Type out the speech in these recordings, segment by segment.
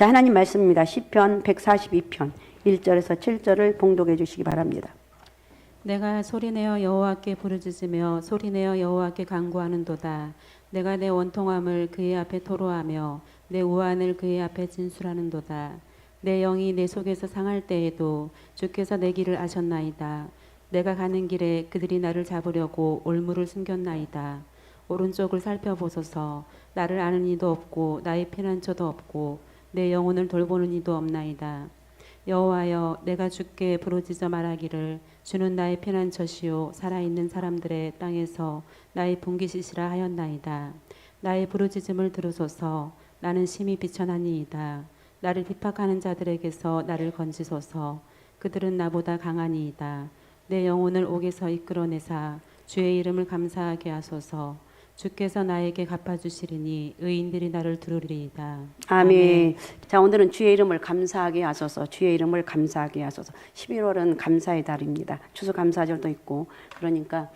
자, 하나님 말씀입니다. 시편 142편 1절에서 7절을 봉독해 주시기 바랍니다. 내가 소리내어 여호와께 부르짖으며 소리내어 여호와께 간구하는도다. 내가 내 원통함을 그의 앞에 토로하며 내 우환을 그의 앞에 진술하는도다. 내 영이 내 속에서 상할 때에도 주께서 내 길을 아셨나이다. 내가 가는 길에 그들이 나를 잡으려고 올무를 숨겼나이다. 오른쪽을 살펴보소서. 나를 아는 이도 없고 나의 피난처도 없고 내 영혼을 돌보는 이도 없나이다. 여호와여, 내가 주께 부르짖어 말하기를 주는 나의 피난처시요 살아있는 사람들의 땅에서 나의 분깃이시라 하였나이다. 나의 부르짖음을 들으소서. 나는 심히 비천하니이다. 나를 핍박하는 자들에게서 나를 건지소서. 그들은 나보다 강하니이다. 내 영혼을 옥에서 이끌어내사 주의 이름을 감사하게 하소서. 주께서 나에게 갚아주시리니 의인들이 나를 들으리이다. 아멘. 자, 오늘은 주의 이름을 감사하게 하소서. 주의 이름을 감사하게 하소서. 11월은 감사의 달입니다. 추수감사절도 있고, 그러니까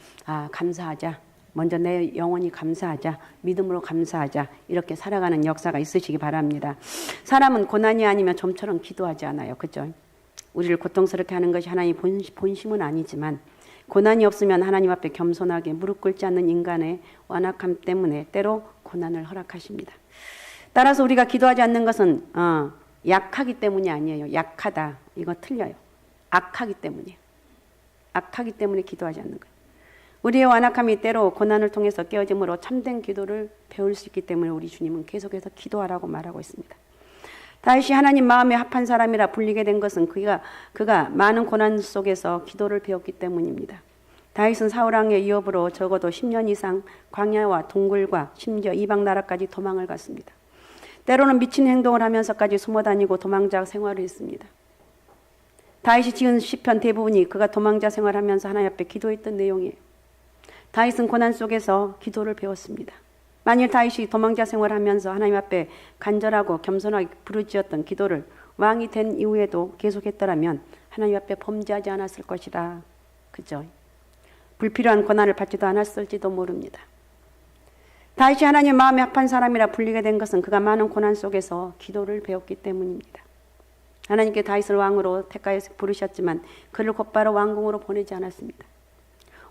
감사하자. 먼저 내 영혼이 감사하자. 믿음으로 감사하자. 이렇게 살아가는 역사가 있으시기 바랍니다. 사람은 고난이 아니면 좀처럼 기도하지 않아요. 그죠? 우리를 고통스럽게 하는 것이 하나님의 본심은 아니지만, 고난이 없으면 하나님 앞에 겸손하게 무릎 꿇지 않는 인간의 완악함 때문에 때로 고난을 허락하십니다. 따라서 우리가 기도하지 않는 것은 약하기 때문이 아니에요. 약하다. 이거 틀려요. 악하기 때문이에요. 악하기 때문에 기도하지 않는 거예요. 우리의 완악함이 때로 고난을 통해서 깨어짐으로 참된 기도를 배울 수 있기 때문에 우리 주님은 계속해서 기도하라고 말하고 있습니다. 다윗이 하나님 마음에 합한 사람이라 불리게 된 것은 그가 많은 고난 속에서 기도를 배웠기 때문입니다. 다윗은 사울왕의 위협으로 적어도 10년 이상 광야와 동굴과 심지어 이방 나라까지 도망을 갔습니다. 때로는 미친 행동을 하면서까지 숨어다니고 도망자 생활을 했습니다. 다윗이 지은 시편 대부분이 그가 도망자 생활하면서 하나님 앞에 기도했던 내용이에요. 다윗은 고난 속에서 기도를 배웠습니다. 만일 다윗이 도망자 생활하면서 하나님 앞에 간절하고 겸손하게 부르짖었던 기도를 왕이 된 이후에도 계속했더라면 하나님 앞에 범죄하지 않았을 것이다. 그죠? 불필요한 고난을 받지도 않았을지도 모릅니다. 다윗이 하나님 마음에 합한 사람이라 불리게 된 것은 그가 많은 고난 속에서 기도를 배웠기 때문입니다. 하나님께 다윗을 왕으로 택하여 부르셨지만 그를 곧바로 왕궁으로 보내지 않았습니다.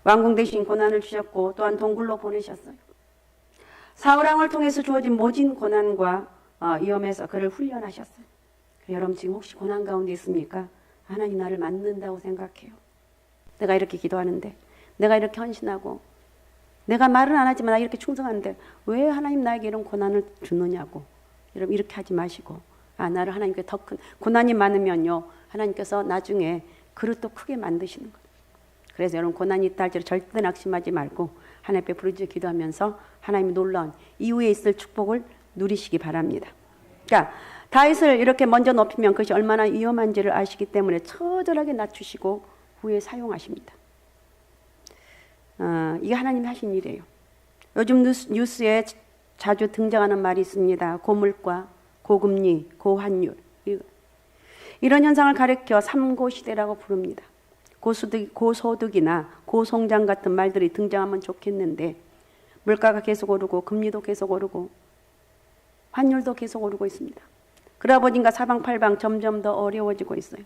왕궁 대신 고난을 주셨고 또한 동굴로 보내셨어요. 사울왕을 통해서 주어진 모진 고난과 위험에서 그를 훈련하셨어요. 여러분 지금 혹시 고난 가운데 있습니까? 하나님 나를 만든다고 생각해요. 내가 이렇게 기도하는데, 내가 이렇게 헌신하고, 내가 말은 안 하지만 나 이렇게 충성하는데 왜 하나님 나에게 이런 고난을 주느냐고. 여러분 이렇게 하지 마시고, 나를 하나님께 더 큰 고난이 많으면요 하나님께서 나중에 그릇도 크게 만드시는 거예요. 그래서 여러분 고난이 있다 할지라도 절대 낙심하지 말고 하나님 앞에 부르짖어 기도하면서 하나님의 놀라운 이후에 있을 축복을 누리시기 바랍니다. 그러니까 다윗을 이렇게 먼저 높이면 그것이 얼마나 위험한지를 아시기 때문에 처절하게 낮추시고 후에 사용하십니다. 이게 하나님이 하신 일이에요. 요즘 뉴스에 자주 등장하는 말이 있습니다. 고물가, 고금리, 고환율. 이런 현상을 가리켜 삼고시대라고 부릅니다. 고소득이나 고성장 같은 말들이 등장하면 좋겠는데 물가가 계속 오르고 금리도 계속 오르고 환율도 계속 오르고 있습니다. 그러다 보니까 사방팔방 점점 더 어려워지고 있어요.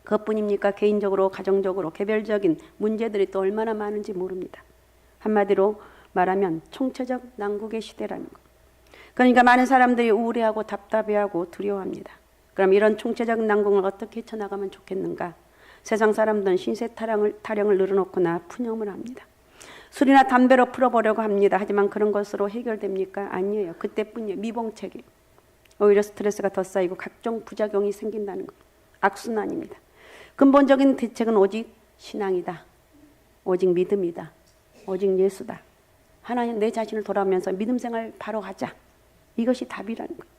그것뿐입니까? 개인적으로 가정적으로 개별적인 문제들이 또 얼마나 많은지 모릅니다. 한마디로 말하면 총체적 난국의 시대라는 것. 그러니까 많은 사람들이 우울해하고 답답해하고 두려워합니다. 그럼 이런 총체적 난국을 어떻게 헤쳐나가면 좋겠는가? 세상 사람들은 신세 타령을 늘어놓거나 푸념을 합니다. 술이나 담배로 풀어보려고 합니다. 하지만 그런 것으로 해결됩니까? 아니에요. 그때뿐이에요. 미봉책이에요. 오히려 스트레스가 더 쌓이고 각종 부작용이 생긴다는 것. 악순환입니다. 근본적인 대책은 오직 신앙이다. 오직 믿음이다. 오직 예수다. 하나님 내 자신을 돌아보면서 믿음 생활 바로 하자. 이것이 답이라는 거예요.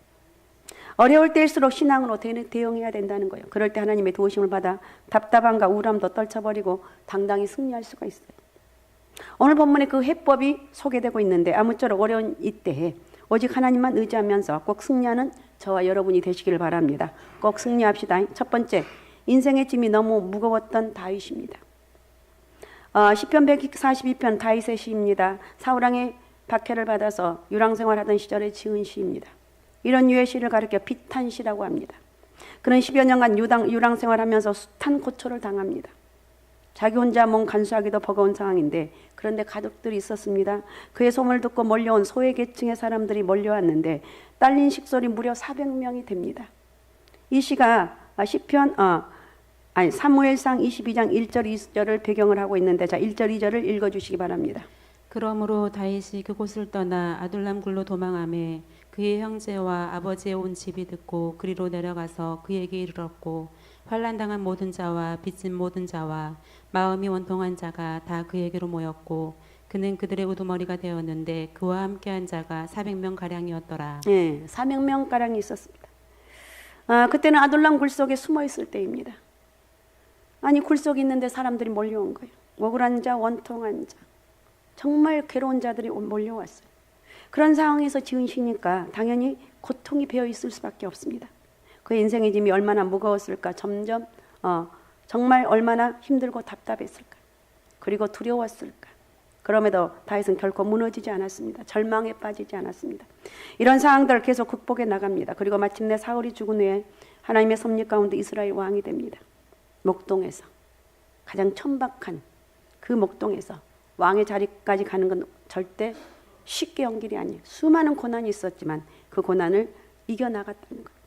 어려울 때일수록 신앙으로 대응해야 된다는 거예요. 그럴 때 하나님의 도우심을 받아 답답함과 우울함도 떨쳐버리고 당당히 승리할 수가 있어요. 오늘 본문에 그 해법이 소개되고 있는데 아무쪼록 어려운 이때에 오직 하나님만 의지하면서 꼭 승리하는 저와 여러분이 되시기를 바랍니다. 꼭 승리합시다. 첫 번째, 인생의 짐이 너무 무거웠던 다윗입니다. 시편 142편 다윗의 시입니다. 사울왕의 박해를 받아서 유랑생활하던 시절에 지은 시입니다. 이런 유의 시를 가리켜 비탄시라고 합니다. 그는 10여 년간 유랑 생활하면서 숱한 고초를 당합니다. 자기 혼자 몸 간수하기도 버거운 상황인데 그런데 가족들이 있었습니다. 그의 소문을 듣고 몰려온 소외계층의 사람들이 몰려왔는데 딸린 식솔이 무려 400명이 됩니다. 이 시가 사무엘상 22장 1절 2절을 배경을 하고 있는데 자 1절 2절을 읽어주시기 바랍니다. 그러므로 다윗이 그곳을 떠나 아둘람 굴로 도망하매 그의 형제와 아버지의 온 집이 듣고 그리로 내려가서 그에게 이르렀고 환난당한 모든 자와 빚진 모든 자와 마음이 원통한 자가 다 그에게로 모였고 그는 그들의 우두머리가 되었는데 그와 함께한 자가 400명 가량이었더라. 예, 400명 가량이 있었습니다. 그때는 아둘람 굴 속에 숨어 있을 때입니다. 아니 굴 속에 있는데 사람들이 몰려온 거예요. 억울한 자, 원통한 자, 정말 괴로운 자들이 몰려왔어요. 그런 상황에서 지은 시니까 당연히 고통이 배어 있을 수밖에 없습니다. 그의 인생의 짐이 얼마나 무거웠을까, 점점 정말 얼마나 힘들고 답답했을까, 그리고 두려웠을까. 그럼에도 다윗은 결코 무너지지 않았습니다. 절망에 빠지지 않았습니다. 이런 상황들을 계속 극복해 나갑니다. 그리고 마침내 사울이 죽은 후에 하나님의 섭리 가운데 이스라엘 왕이 됩니다. 목동에서 가장 천박한 그 목동에서 왕의 자리까지 가는 건 절대 쉽게 온 길이 아니에요. 수많은 고난이 있었지만 그 고난을 이겨나갔다는 거예요.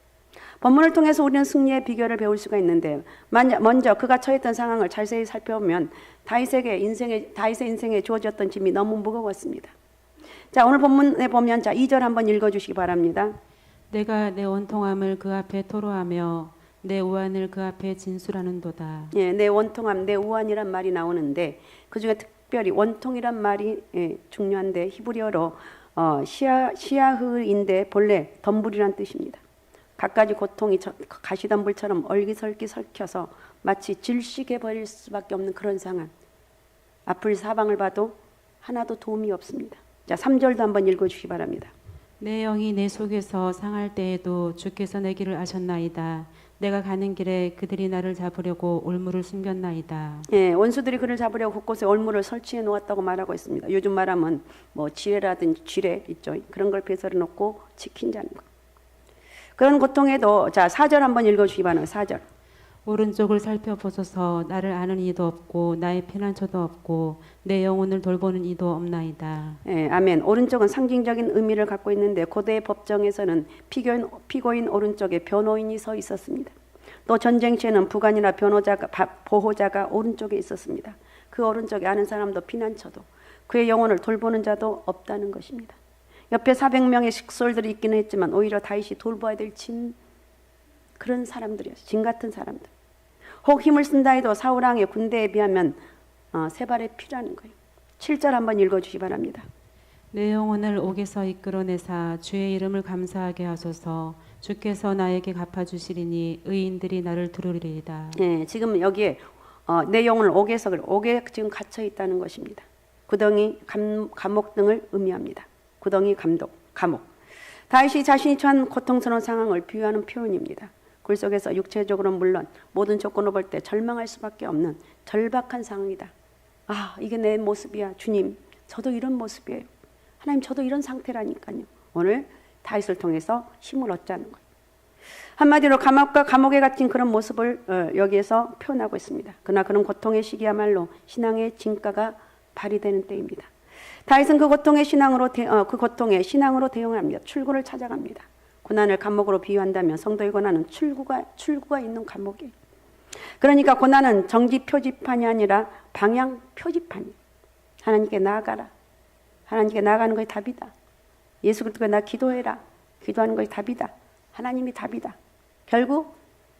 본문을 통해서 우리는 승리의 비결을 배울 수가 있는데 먼저 그가 처했던 상황을 자세히 살펴보면 다윗의 인생에 주어졌던 짐이 너무 무거웠습니다. 자, 오늘 본문에 보면 자 2절 한번 읽어주시기 바랍니다. 내가 내 원통함을 그 앞에 토로하며 내 우환을 그 앞에 진술하는도다. 예, 내 원통함, 내 우환이란 말이 나오는데 그 중에 특별히 원통이란 말이 중요한데 히브리어로 시아흐인데 본래 덤불이란 뜻입니다. 갖가지 고통이 가시덤불처럼 얼기설기 설켜서 마치 질식해버릴 수밖에 없는 그런 상황. 앞을 사방을 봐도 하나도 도움이 없습니다. 자, 3절도 한번 읽어주시기 바랍니다. 내 영이 내 속에서 상할 때에도 주께서 내 길을 아셨나이다. 내가 가는 길에 그들이 나를 잡으려고 올무를 숨겼나이다. 예, 원수들이 그를 잡으려고 곳곳에 올무를 설치해 놓았다고 말하고 있습니다. 요즘 말하면 뭐 지뢰라든지 쥐뢰 있죠. 그런 걸 배설해 놓고 지킨다는 거. 그런 고통에도 자 4절 한번 읽어주시기 바랍니다. 4절. 오른쪽을 살펴보소서. 나를 아는 이도 없고 나의 피난처도 없고 내 영혼을 돌보는 이도 없나이다. 예, 아멘. 오른쪽은 상징적인 의미를 갖고 있는데 고대 법정에서는 피고인 오른쪽에 변호인이 서 있었습니다. 또 전쟁 시에는 부관이나 보호자가 오른쪽에 있었습니다. 그 오른쪽에 아는 사람도 피난처도 그의 영혼을 돌보는 자도 없다는 것입니다. 옆에 400명의 식솔들이 있기는 했지만 오히려 다윗이 돌봐야 될 그런 사람들이었어요. 진 같은 사람들. 혹 힘을 쓴다 해도 사울왕의 군대에 비하면 세 발의 피라는 거예요. 7절 한번 읽어주시기 바랍니다. 내 영혼을 옥에서 이끌어내사 주의 이름을 감사하게 하소서. 주께서 나에게 갚아주시리니 의인들이 나를 들으리이다. 네, 지금 여기에 내 영혼을 옥에 지금 갇혀 있다는 것입니다. 구덩이, 감옥 등을 의미합니다. 구덩이, 감옥. 다윗이 자신이 처한 고통스러운 상황을 비유하는 표현입니다. 굴 속에서 육체적으로는 물론 모든 조건을 볼 때 절망할 수밖에 없는 절박한 상황이다. 아, 이게 내 모습이야. 주님, 저도 이런 모습이에요. 하나님, 저도 이런 상태라니까요. 오늘 다윗을 통해서 힘을 얻자는 거예요. 한마디로 감옥에 갇힌 그런 모습을 여기에서 표현하고 있습니다. 그러나 그런 고통의 시기야말로 신앙의 진가가 발휘되는 때입니다. 다윗은 그 고통의 신앙으로 대응합니다. 출구를 찾아갑니다. 고난을 감옥으로 비유한다면 성도의 고난은 출구가 있는 감옥이에요. 그러니까 고난은 정지 표지판이 아니라 방향 표지판이에요. 하나님께 나아가라. 하나님께 나아가는 것이 답이다. 예수 그리스도께 나 기도해라. 기도하는 것이 답이다. 하나님이 답이다. 결국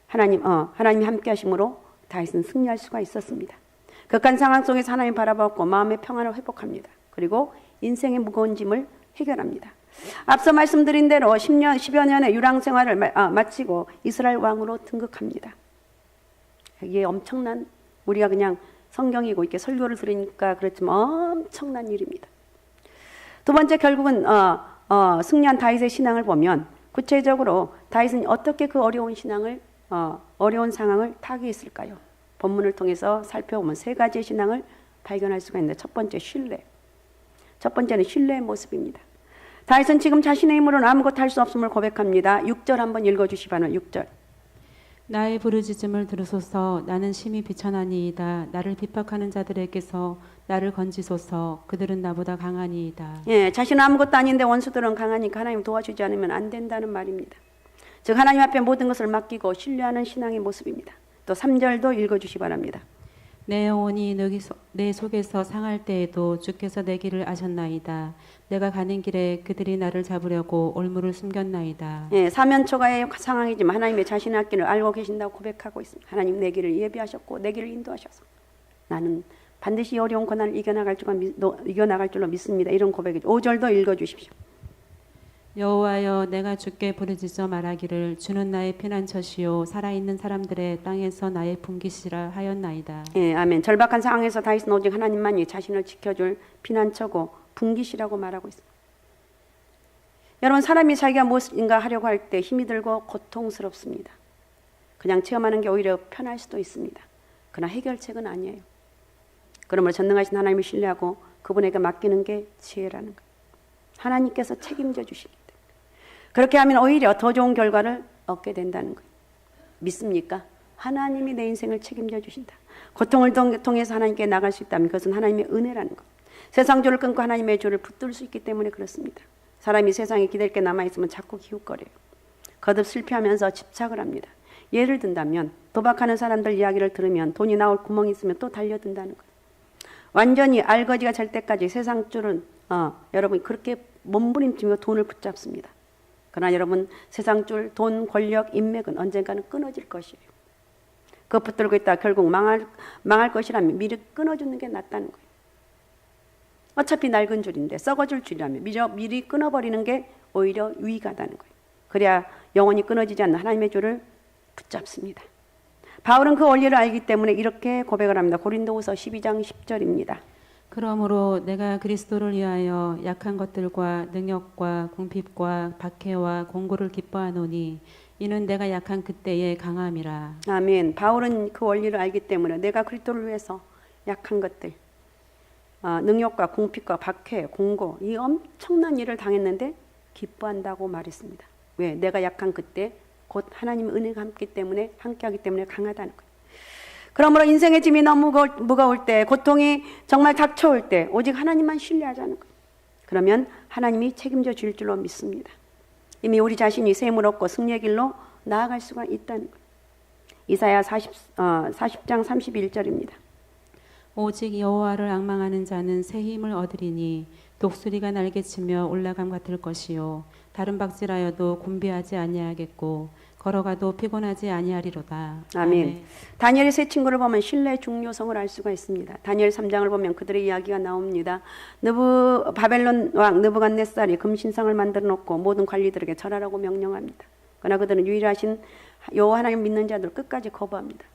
하나님이 함께 하심으로 다윗은 승리할 수가 있었습니다. 극한 상황 속에서 하나님 바라보고 마음의 평안을 회복합니다. 그리고 인생의 무거운 짐을 해결합니다. 앞서 말씀드린 대로 10여 년의 유랑 생활을 마치고 이스라엘 왕으로 등극합니다. 이게 엄청난, 우리가 그냥 성경이고 이렇게 설교를 들으니까 그렇지만 엄청난 일입니다. 두 번째, 결국은 승리한 다윗의 신앙을 보면 구체적으로 다윗은 어떻게 그 어려운 상황을 타개했을까요? 본문을 통해서 살펴보면 세 가지의 신앙을 발견할 수가 있는데 첫 번째, 신뢰. 첫 번째는 신뢰의 모습입니다. 다윗은 지금 자신의 힘으로는 아무것도 할 수 없음을 고백합니다. 6절 한번 읽어주시 바랍니다. 6절. 나의 부르짖음을 들으소서. 나는 심히 비천하니이다. 나를 핍박하는 자들에게서 나를 건지소서. 그들은 나보다 강하니이다. 예, 자신은 아무것도 아닌데 원수들은 강하니까 하나님 도와주지 않으면 안 된다는 말입니다. 즉 하나님 앞에 모든 것을 맡기고 신뢰하는 신앙의 모습입니다. 또 3절도 읽어주시 바랍니다. 내 영혼이 내 속에서 상할 때에도 주께서 내 길을 아셨나이다. 내가 가는 길에 그들이 나를 잡으려고 올무를 숨겼나이다. 예, 사면초가의 상황이지만 하나님의 자신의 앞길을 알고 계신다고 고백하고 있습니다. 하나님 내 길을 예비하셨고 내 길을 인도하셔서 나는 반드시 어려운 고난을 이겨나갈 줄로 믿습니다. 이런 고백이죠. 5절도 읽어주십시오. 여호와여, 내가 주께 부르짖어 말하기를 주는 나의 피난처시요 살아있는 사람들의 땅에서 나의 분깃이라 하였나이다. 예, 아멘. 절박한 상황에서 다윗은 오직 하나님만이 자신을 지켜줄 피난처고 분깃이라고 말하고 있습니다. 여러분, 사람이 자기가 무엇인가 하려고 할 때 힘이 들고 고통스럽습니다. 그냥 체험하는 게 오히려 편할 수도 있습니다. 그러나 해결책은 아니에요. 그러므로 전능하신 하나님을 신뢰하고 그분에게 맡기는 게 지혜라는 거예요. 하나님께서 책임져 주십니다. 그렇게 하면 오히려 더 좋은 결과를 얻게 된다는 거예요. 믿습니까? 하나님이 내 인생을 책임져 주신다. 고통을 통해서 하나님께 나갈 수 있다면 그것은 하나님의 은혜라는 것. 세상 조를 끊고 하나님의 조를 붙들 수 있기 때문에 그렇습니다. 사람이 세상에 기댈 게 남아있으면 자꾸 기웃거려요. 거듭 실패하면서 집착을 합니다. 예를 든다면 도박하는 사람들 이야기를 들으면 돈이 나올 구멍이 있으면 또 달려든다는 거예요. 완전히 알거지가 잘 때까지 세상 줄은 여러분 그렇게 몸부림치며 돈을 붙잡습니다. 그러나 여러분 세상 줄, 돈, 권력, 인맥은 언젠가는 끊어질 것이에요. 그거 붙들고 있다 결국 망할 것이라면 미리 끊어주는 게 낫다는 거예요. 어차피 낡은 줄인데 썩어질 줄이라면 미리 끊어버리는 게 오히려 유익하다는 거예요. 그래야 영원히 끊어지지 않는 하나님의 줄을 붙잡습니다. 바울은 그 원리를 알기 때문에 이렇게 고백을 합니다. 고린도후서 12장 10절입니다. 그러므로 내가 그리스도를 위하여 약한 것들과 능력과 궁핍과 박해와 공고를 기뻐하노니 이는 내가 약한 그때의 강함이라. 아멘. 바울은 그 원리를 알기 때문에 내가 그리스도를 위해서 약한 것들, 능력과 궁핍과 박해, 공고 이 엄청난 일을 당했는데 기뻐한다고 말했습니다. 왜? 내가 약한 그때 곧 하나님의 은혜가 함께하기 때문에 강하다는 거예요. 그러므로 인생의 짐이 너무 무거울 때, 고통이 정말 닥쳐올 때 오직 하나님만 신뢰하자는 거예요. 그러면 하나님이 책임져 줄 줄로 믿습니다. 이미 우리 자신이 셈을 얻고 승리의 길로 나아갈 수가 있다는 거예요. 이사야 40장 31절입니다. 오직 여호와를 앙망하는 자는 새 힘을 얻으리니 독수리가 날개치며 올라감 같을 것이요 다른 박질하여도 곤비하지 아니하겠고 걸어가도 피곤하지 아니하리로다. 아멘. 다니엘의 세 친구를 보면 신뢰의 중요성을 알 수가 있습니다. 다니엘 3장을 보면 그들의 이야기가 나옵니다. 바벨론 왕 느부갓네살이 금신상을 만들어 놓고 모든 관리들에게 절하라고 명령합니다. 그러나 그들은 유일하신 여호와 하나님 믿는 자들 끝까지 거부합니다.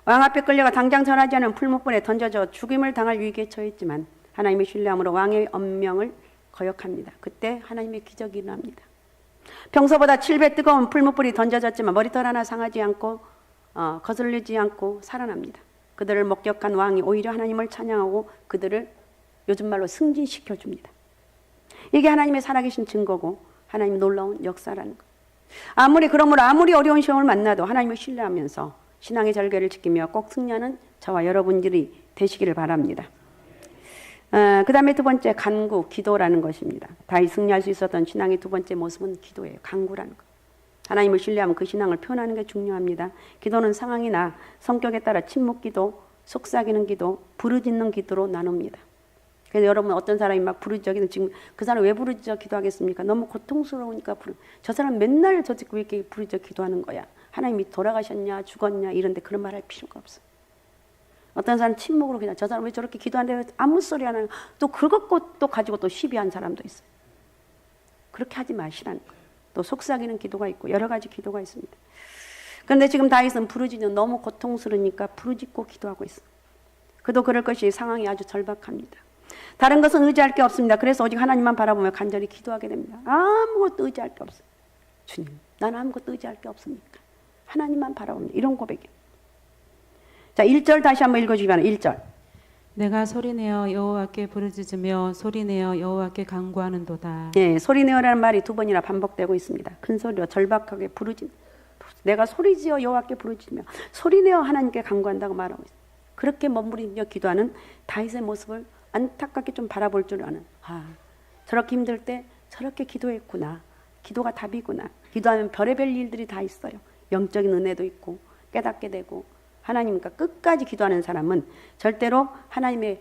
왕 앞에 끌려가 당장 절하지 않은 풀무불에 던져져 죽임을 당할 위기에 처했지만 하나님의 신뢰함으로 왕의 엄명을 거역합니다. 그때 하나님의 기적이 일어납니다. 평소보다 7배 뜨거운 풀무불이 던져졌지만 머리털 하나 상하지 않고 거슬리지 않고 살아납니다. 그들을 목격한 왕이 오히려 하나님을 찬양하고 그들을 요즘 말로 승진시켜 줍니다. 이게 하나님의 살아계신 증거고 하나님의 놀라운 역사라는 거예요. 그러므로 아무리 어려운 시험을 만나도 하나님을 신뢰하면서 신앙의 절개를 지키며 꼭 승리하는 저와 여러분들이 되시기를 바랍니다. 그 다음에 두 번째 간구, 기도라는 것입니다. 다윗 승리할 수 있었던 신앙의 두 번째 모습은 기도예요. 간구라는 것. 하나님을 신뢰하면 그 신앙을 표현하는 게 중요합니다. 기도는 상황이나 성격에 따라 침묵기도, 속삭이는 기도, 부르짖는 기도로 나눕니다. 그래서 여러분 어떤 사람이 막 부르짖기는 지금 그 사람 왜 부르짖어 기도하겠습니까? 너무 고통스러우니까 저 사람 맨날 저 왜 이렇게 부르짖어 기도하는 거야? 하나님이 돌아가셨냐 죽었냐 이런데 그런 말 할 필요가 없어. 어떤 사람 침묵으로 그냥 저 사람 왜 저렇게 기도하는데 아무 소리 안 하는 또 그것 또 가지고 또 시비한 사람도 있어요. 그렇게 하지 마시라는 거예요. 또 속삭이는 기도가 있고 여러 가지 기도가 있습니다. 그런데 지금 다윗은 부르짖는 너무 고통스러우니까 부르짖고 기도하고 있어요. 그도 그럴 것이 상황이 아주 절박합니다. 다른 것은 의지할 게 없습니다. 그래서 오직 하나님만 바라보며 간절히 기도하게 됩니다. 아무것도 의지할 게 없어요. 주님, 나는 아무것도 의지할 게 없습니까? 하나님만 바라봅니다. 이런 고백이에요. 자, 1절 다시 한번 읽어주기 바랍니다. 1절. 내가 소리내어 여호와께 부르짖으며 소리내어 여호와께 간구하는도다. 예, 소리내어라는 말이 두 번이나 반복되고 있습니다. 큰 소리로 절박하게 내가 소리지어 여호와께 부르짖으며 소리내어 하나님께 간구한다고 말하고 있습니다. 그렇게 몸부림쳐 기도하는 다윗의 모습을 안타깝게 좀 바라볼 줄 아는, 저렇게 힘들 때 저렇게 기도했구나, 기도가 답이구나. 기도하면 별의별 일들이 다 있어요. 영적인 은혜도 있고 깨닫게 되고, 하나님과 끝까지 기도하는 사람은 절대로 하나님의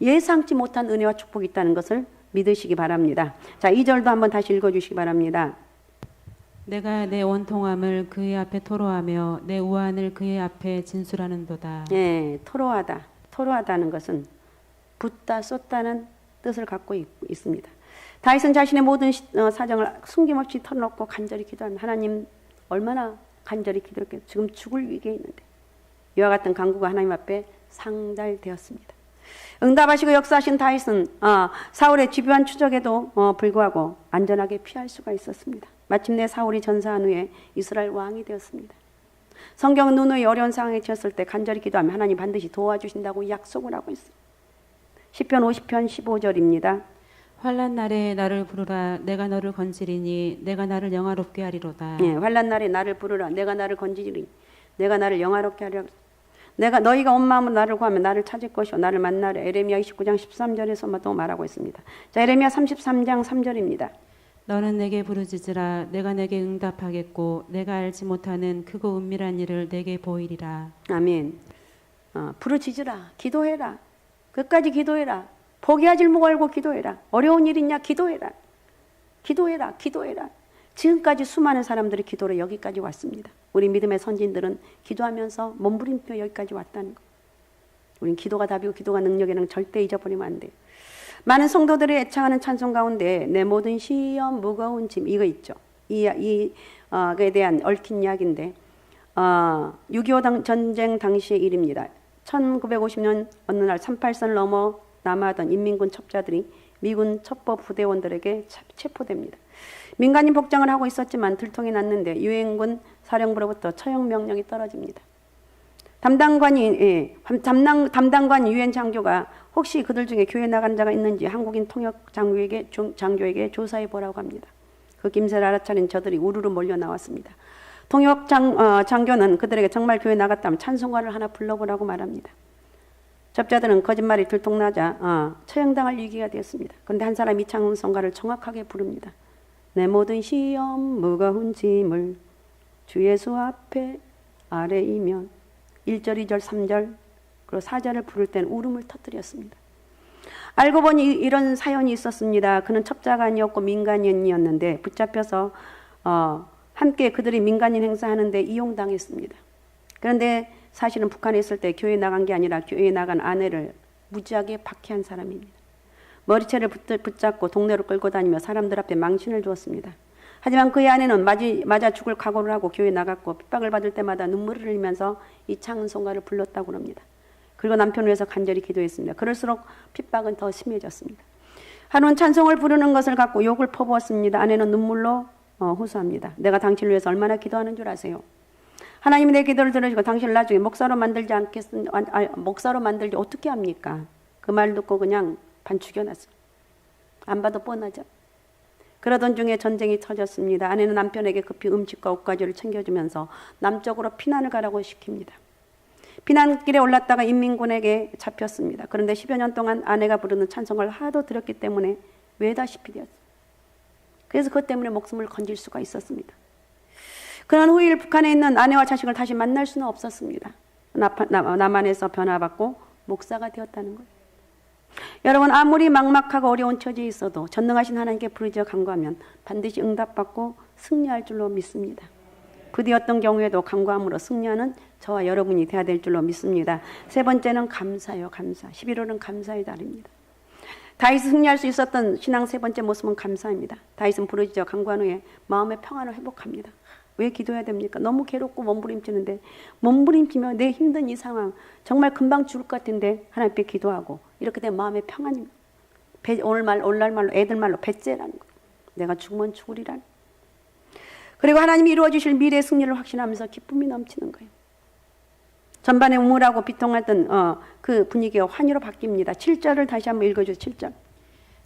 예상치 못한 은혜와 축복이 있다는 것을 믿으시기 바랍니다. 자, 2절도 한번 다시 읽어주시기 바랍니다. 내가 내 원통함을 그의 앞에 토로하며 내 우환을 그의 앞에 진술하는도다. 예, 토로하다는 것은 붓다 쏟다는 뜻을 갖고 있습니다. 다윗은 자신의 모든 사정을 숨김없이 털어놓고 간절히 기도합니다. 하나님, 얼마나 간절히 기도했겠어요. 지금 죽을 위기에 있는데 이와 같은 간구가 하나님 앞에 상달되었습니다. 응답하시고 역사하신 다윗은 사울의 집요한 추적에도 불구하고 안전하게 피할 수가 있었습니다. 마침내 사울이 전사한 후에 이스라엘 왕이 되었습니다. 성경은 누누이 어려운 상황에 처했을 때 간절히 기도하면 하나님 반드시 도와주신다고 약속을 하고 있습니다. 시편 50편 15절입니다. 환난 날에 나를 부르라. 내가 너를 건지리니 내가 나를 영화롭게 하리로다. 예, 환난 날에 나를 부르라. 내가 나를 건지리니 내가 나를 영화롭게 하리라. 너희가 온 마음으로 나를 구하면 나를 찾을 것이요 나를 만나려. 에레미야 29장 13절에서도 말하고 있습니다. 자, 에레미야 33장 3절입니다. 너는 내게 부르짖으라. 내가 내게 응답하겠고 내가 알지 못하는 크고 은밀한 일을 내게 보이리라. 아멘. 부르짖으라. 기도해라. 끝까지 기도해라. 포기하지 말고 기도해라. 어려운 일 있냐? 기도해라. 기도해라. 지금까지 수많은 사람들이 기도로 여기까지 왔습니다. 우리 믿음의 선진들은 기도하면서 몸부림쳐 여기까지 왔다는 거. 우린 기도가 답이고 기도가 능력이라는 절대 잊어버리면 안 돼요. 많은 성도들이 애창하는 찬송 가운데 내 모든 시험 무거운 짐 이거 있죠. 이에 대한 얽힌 이야기인데 6.25 전쟁 당시의 일입니다. 1950년 어느 날 38선을 넘어 남하하던 인민군 첩자들이 미군 첩보 부대원들에게 체포됩니다. 민간인 복장을 하고 있었지만 들통이 났는데 유엔군 사령부로부터 처형 명령이 떨어집니다. 담당관 유엔 장교가 혹시 그들 중에 교회 나간 자가 있는지 한국인 통역 장교에게 조사해 보라고 합니다. 그 김새를 알아차린 저들이 우르르 몰려 나왔습니다. 통역 장교는 그들에게 정말 교회 나갔다면 찬송가를 하나 불러보라고 말합니다. 접자들은 거짓말이 들통나자 처형당할 위기가 되었습니다. 그런데 한 사람이 찬송가를 정확하게 부릅니다. 내 모든 시험 무거운 짐을 주 예수 앞에 아래이면 1절, 2절, 3절 그리고 4절을 부를 때는 울음을 터뜨렸습니다. 알고 보니 이런 사연이 있었습니다. 그는 첩자가 아니었고 민간인이었는데 붙잡혀서 함께 그들이 민간인 행사하는데 이용당했습니다. 그런데 사실은 북한에 있을 때 교회 나간 게 아니라 교회에 나간 아내를 무지하게 박해한 사람입니다. 머리채를 붙잡고 동네로 끌고 다니며 사람들 앞에 망신을 주었습니다. 하지만 그의 아내는 맞아 죽을 각오를 하고 교회에 나갔고 핍박을 받을 때마다 눈물을 흘리면서 이 찬송가를 불렀다고 합니다. 그리고 남편을 위해서 간절히 기도했습니다. 그럴수록 핍박은 더 심해졌습니다. 하루는 찬송을 부르는 것을 갖고 욕을 퍼부었습니다. 아내는 눈물로 호소합니다. 내가 당신을 위해서 얼마나 기도하는 줄 아세요? 하나님이 내 기도를 들으시고 당신을 나중에 목사로 만들지 어떻게 합니까? 그 말 듣고 그냥 반 죽여놨어요. 안 봐도 뻔하죠. 그러던 중에 전쟁이 터졌습니다. 아내는 남편에게 급히 음식과 옷가지를 챙겨주면서 남쪽으로 피난을 가라고 시킵니다. 피난길에 올랐다가 인민군에게 잡혔습니다. 그런데 10여 년 동안 아내가 부르는 찬송을 하도 들었기 때문에 외다시피 되었어요. 그래서 그것 때문에 목숨을 건질 수가 있었습니다. 그런 후일 북한에 있는 아내와 자식을 다시 만날 수는 없었습니다. 남한에서 변화받고 목사가 되었다는 거예요. 여러분, 아무리 막막하고 어려운 처지에 있어도 전능하신 하나님께 부르짖어 간구하면 반드시 응답받고 승리할 줄로 믿습니다. 부디 어떤 경우에도 간구함으로 승리하는 저와 여러분이 되어야 될 줄로 믿습니다. 세 번째는 감사요, 감사. 11월은 감사의 달입니다. 다윗이 승리할 수 있었던 신앙 세 번째 모습은 감사입니다. 다윗은 부르짖어 간구한 후에 마음의 평안을 회복합니다. 왜 기도해야 됩니까? 너무 괴롭고 몸부림치는데 몸부림치며 내 힘든 이 상황 정말 금방 죽을 것 같은데 하나님께 기도하고 이렇게 되면 마음의 평안입니다. 오늘날 말로 애들 말로 배째라는 거예요. 내가 죽으면 죽으리라는. 그리고 하나님이 이루어 주실 미래의 승리를 확신하면서 기쁨이 넘치는 거예요. 전반에 우물하고 비통하던 그 분위기가 환희로 바뀝니다. 7절을 다시 한번 읽어주세요. 7절.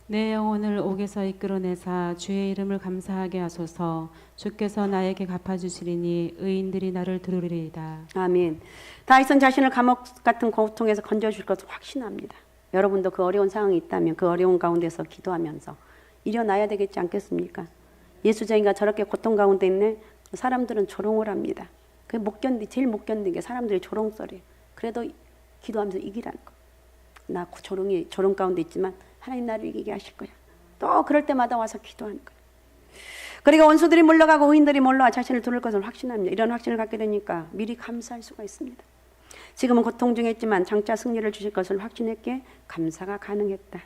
내 영혼을 옥에서 이끌어내사 주의 이름을 감사하게 하소서. 주께서 나에게 갚아주시리니 의인들이 나를 들으리이다. 아멘. 다윗은 자신을 감옥 같은 고통에서 건져줄 것을 확신합니다. 여러분도 그 어려운 상황이 있다면 그 어려운 가운데서 기도하면서 일어나야 되겠지 않겠습니까? 예수쟁이가 저렇게 고통 가운데 있네. 사람들은 조롱을 합니다. 제일 못 견딘 게 사람들의 조롱소리예요. 그래도 기도하면서 이기라는 거. 나 조롱 가운데 있지만 하나님 나를 이기게 하실 거야. 또 그럴 때마다 와서 기도하는 거예요. 그리고 원수들이 물러가고 의인들이 몰려와 자신을 두를 것을 확신합니다. 이런 확신을 갖게 되니까 미리 감사할 수가 있습니다. 지금은 고통 중에 있지만 장차 승리를 주실 것을 확신했기에 감사가 가능했다.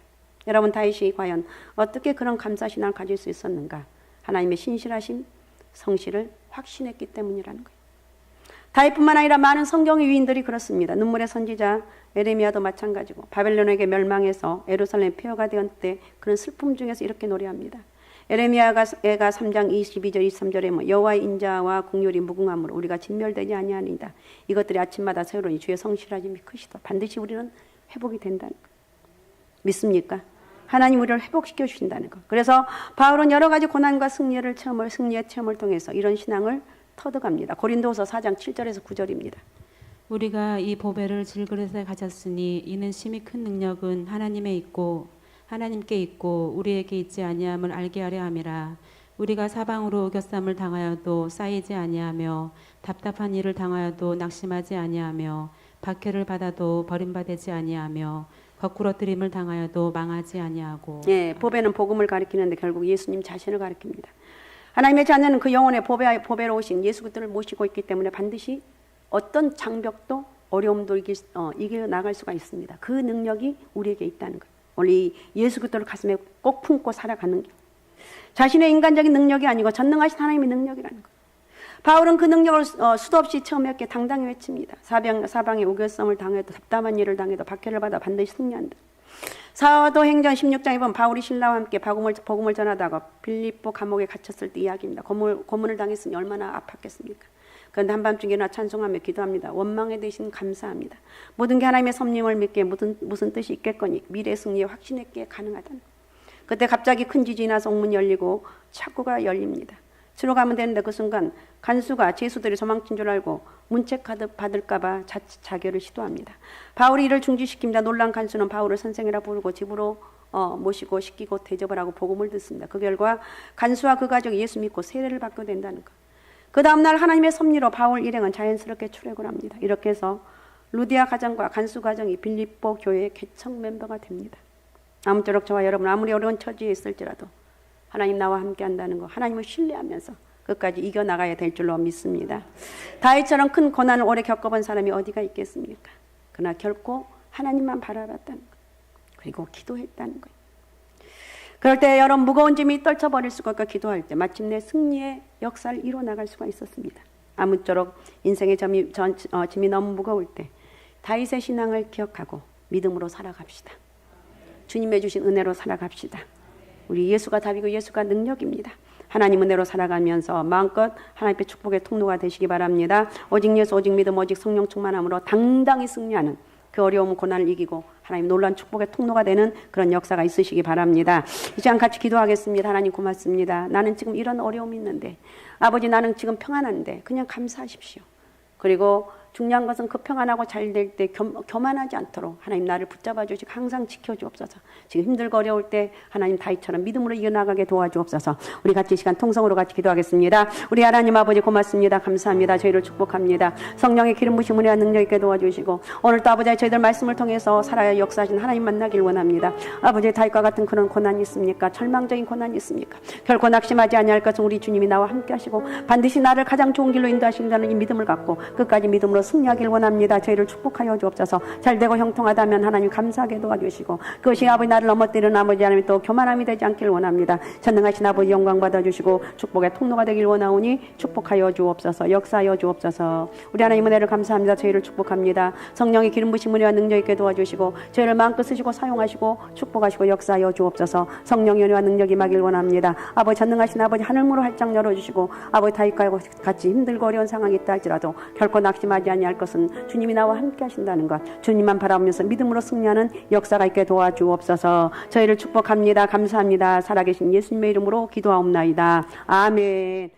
여러분, 다윗이 과연 어떻게 그런 감사신앙을 가질 수 있었는가? 하나님의 신실하심, 성실을 확신했기 때문이라는 거예요. 다윗뿐만 아니라 많은 성경의 위인들이 그렇습니다. 눈물의 선지자 에레미야도 마찬가지고 바벨론에게 멸망해서 예루살렘 폐허가 되었을 때 그런 슬픔 중에서 이렇게 노래합니다. 에레미야가 3장 22절 23절에 여호와의 인자와 공률이 무궁함으로 우리가 진멸되지 아니하니이다. 이것들이 아침마다 새로니 주의 성실하심이 크시다. 반드시 우리는 회복이 된다는 것. 믿습니까? 하나님 우리를 회복시켜 주신다는 것. 그래서 바울은 여러 가지 고난과 승리의 체험을 통해서 이런 신앙을 터득합니다. 고린도후서 4장 7절에서 9절입니다. 우리가 이 보배를 질그릇에 가졌으니 이는 심히 큰 능력은 하나님께 있고 우리에게 있지 아니함을 알게 하려 함이라. 우리가 사방으로 우겨쌈을 당하여도 쌓이지 아니하며 답답한 일을 당하여도 낙심하지 아니하며 박해를 받아도 버림받지 아니하며 거꾸러뜨림을 당하여도 망하지 아니하고. 예, 보배는 복음을 가리키는데 결국 예수님 자신을 가리킵니다. 하나님의 자녀는 그 영혼의 보배로 오신 예수 그리스도를 모시고 있기 때문에 반드시 어떤 장벽도 어려움도 이겨 나갈 수가 있습니다. 그 능력이 우리에게 있다는 거예요. 우리 예수 그리스도를 가슴에 꼭 품고 살아가는 게 자신의 인간적인 능력이 아니고 전능하신 하나님의 능력이라는 거예요. 바울은 그 능력을 수도 없이 체험했기에 당당히 외칩니다. 사방에 우겨쌈을 당해도 답답한 일을 당해도 박해를 받아 반드시 승리한다. 사도행전 16장에 보면 바울이 신라와 함께 복음을 전하다가 빌립보 감옥에 gat혔을 때 이야기입니다. 고문을 당했으니 얼마나 아팠겠습니까? 그런데 한밤중에 일어나 찬송하며 기도합니다. 원망에 대신 감사합니다. 모든 게 하나님의 섭림을 믿기에 무슨 뜻이 있겠거니 미래 승리에 확신했기에 가능하다는. 그때 갑자기 큰 지진이 나서 옥문이 열리고 창구가 열립니다. 치러 가면 되는데 그 순간 간수가 제수들이 도망친 줄 알고 문책 받을까 봐 자결을 시도합니다. 바울이 이를 중지시킵니다. 놀란 간수는 바울을 선생이라 부르고 집으로 모시고 씻기고 대접을 하고 복음을 듣습니다. 그 결과 간수와 그 가족이 예수 믿고 세례를 받게 된다는 것. 그 다음날 하나님의 섭리로 바울 일행은 자연스럽게 출애굽을 합니다. 이렇게 해서 루디아 가정과 간수 가정이 빌립보 교회의 개척 멤버가 됩니다. 아무쪼록 저와 여러분 아무리 어려운 처지에 있을지라도 하나님 나와 함께 한다는 거, 하나님을 신뢰하면서 끝까지 이겨나가야 될 줄로 믿습니다. 다윗처럼 큰 고난을 오래 겪어본 사람이 어디가 있겠습니까? 그러나 결코 하나님만 바라봤다는 것, 그리고 기도했다는 거예요. 그럴 때 여러분 무거운 짐이 떨쳐버릴 수가 없고 기도할 때 마침내 승리의 역사를 이뤄나갈 수가 있었습니다. 아무쪼록 인생의 짐이 너무 무거울 때 다윗의 신앙을 기억하고 믿음으로 살아갑시다. 주님의 주신 은혜로 살아갑시다. 우리 예수가 답이고 예수가 능력입니다. 하나님 은혜로 살아가면서 마음껏 하나님의 축복의 통로가 되시기 바랍니다. 오직 예수, 오직 믿음, 오직 성령 충만함으로 당당히 승리하는 그 어려움 고난을 이기고 하나님 놀라운 축복의 통로가 되는 그런 역사가 있으시기 바랍니다. 이 시간 같이 기도하겠습니다. 하나님 고맙습니다. 나는 지금 이런 어려움이 있는데 아버지 나는 지금 평안한데 그냥 감사하십시오. 그리고 중요한 것은 그 평안하고 잘 될 때 교만하지 않도록 하나님 나를 붙잡아 주시고 항상 지켜주옵소서. 지금 힘들고 어려울 때 하나님 다윗처럼 믿음으로 이어나가게 도와주옵소서. 우리 같이 이 시간 통성으로 같이 기도하겠습니다. 우리 하나님 아버지 고맙습니다. 감사합니다. 저희를 축복합니다. 성령의 기름 부으심 은혜와 능력 있게 도와주시고 오늘도 아버지 저희들 말씀을 통해서 살아야 역사하신 하나님 만나길 원합니다. 아버지 다윗과 같은 그런 고난이 있습니까? 절망적인 고난이 있습니까? 결코 낙심하지 아니할 것은 우리 주님이 나와 함께 하시고 반드시 나를 가장 좋은 길로 인도하신다는 이 믿음을 갖고 끝까지 믿음으로 승리하길 원합니다. 저희를 축복하여 주옵소서. 잘되고 형통하다면 하나님 감사하게 도와주시고 그것이 아버지 나를 넘어뜨리는 아버지 하나님 또 교만함이 되지 않길 원합니다. 전능하신 아버지 영광 받아주시고 축복의 통로가 되길 원하오니 축복하여 주옵소서. 역사하여 주옵소서. 우리 하나님 은혜를 감사합니다. 저희를 축복합니다. 성령의 기름 부으심 은혜와 능력 있게 도와주시고 저희를 마음껏 쓰시고 사용하시고 축복하시고 역사하여 주옵소서. 성령의 은혜와 능력이 임하길 원합니다. 아버지 전능하신 아버지 하늘문을 활짝 열어주시고 아버지 다윗과 같이 힘들고 어려운 상황이 있다 할지라도 결코 낙심하지 아니할 것은 주님이 나와 함께 하신다는 것, 주님만 바라보면서 믿음으로 승리하는 역사가 있게 도와주옵소서. 저희를 축복합니다. 감사합니다. 살아계신 예수님의 이름으로 기도하옵나이다. 아멘.